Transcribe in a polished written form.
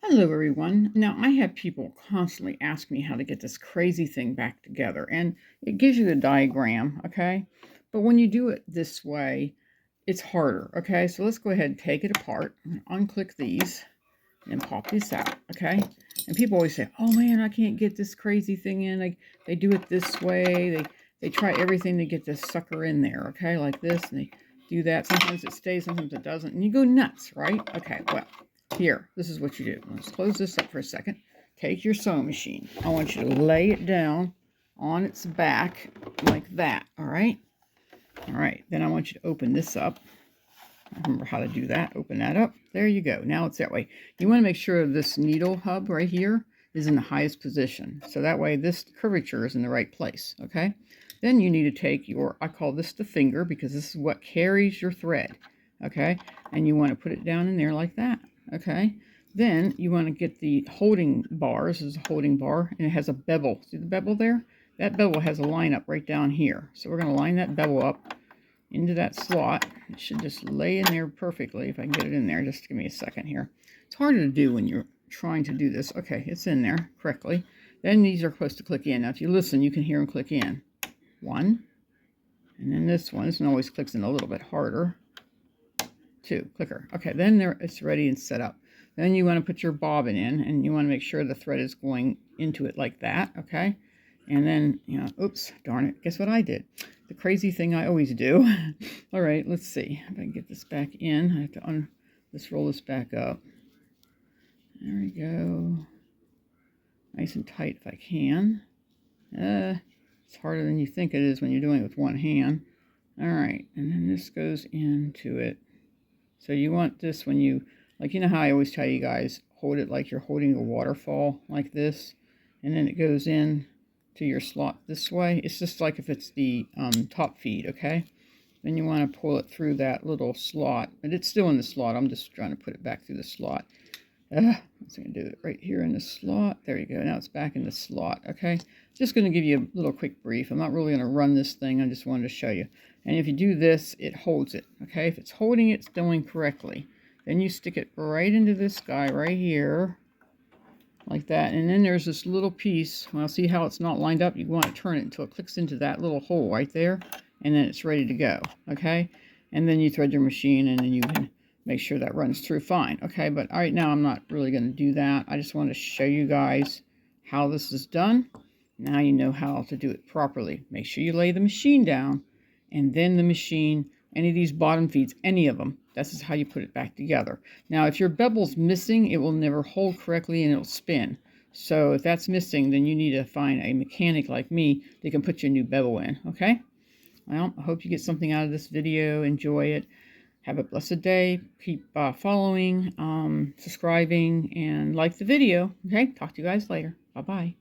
Hello everyone. Now I have people constantly ask me how to get this crazy thing back together, and it gives you a diagram, okay? But when you do it this way, it's harder, okay? So let's go ahead and take it apart, unclick these, and pop this out, okay? And people always say, oh man, I can't get this crazy thing in. Like they do it this way. They try everything to get this sucker in there, okay? Like this, and they do that. Sometimes it stays, sometimes it doesn't, and you go nuts, right? Okay, well, here, this is what you do. Let's close this up for a second. Take your sewing machine. I want you to lay it down on its back like that, all right? All right, then I want you to open this up. I remember how to do that. Open that up. There you go. Now it's that way. You want to make sure this needle hub right here is in the highest position. So that way this curvature is in the right place, okay? Then you need to take your, I call this the finger because this is what carries your thread, okay? And you want to put it down in there like that, okay? Then you want to get the holding bar. This is a holding bar, and it has a bevel. See the bevel there? That bevel has a line up right down here. So we're going to line that bevel up into that slot. It should just lay in there perfectly if I can get it in there. Just give me a second here. It's harder to do when you're trying to do this. Okay, it's in there correctly. Then these are supposed to click in. Now if you listen, you can hear them click in. One. And then this one always clicks in a little bit harder. Two. Clicker. Okay, then it's ready and set up. Then you want to put your bobbin in, and you want to make sure the thread is going into it like that, okay? And then, oops, darn it. Guess what I did? The crazy thing I always do. All right, let's see if I can get this back in. I have to let's roll this back up. There we go. Nice and tight if I can. It's harder than you think it is when you're doing it with one hand. All right, and then this goes into it. So you want this when you, like, you know how I always tell you guys, hold it like you're holding a waterfall like this, and then it goes in to your slot this way. It's just like if it's the top feed, okay? Then you want to pull it through that little slot, and it's still in the slot. I'm just trying to put it back through the slot. I'm going to do it right here in the slot. There you go. Now it's back in the slot, okay? Just going to give you a little quick brief. I'm not really going to run this thing. I just wanted to show you. And if you do this, it holds it, okay? If it's holding it, it's doing correctly. Then you stick it right into this guy right here, like that. And then there's this little piece. Well, see how it's not lined up? You want to turn it until it clicks into that little hole right there, and then it's ready to go, okay? And then you thread your machine, and then you can make sure that runs through fine, okay? But all right, now I'm not really going to do that. I just want to show you guys how this is done. Now you know how to do it properly. Make sure you lay the machine down, and then the machine, any of these bottom feeds, any of them, this is how you put it back together. Now, if your bevel's missing, it will never hold correctly and it'll spin. So if that's missing, then you need to find a mechanic like me that can put your new bevel in, okay? Well, I hope you get something out of this video. Enjoy it. Have a blessed day. Keep following, subscribing, and like the video. Okay, talk to you guys later. Bye-bye.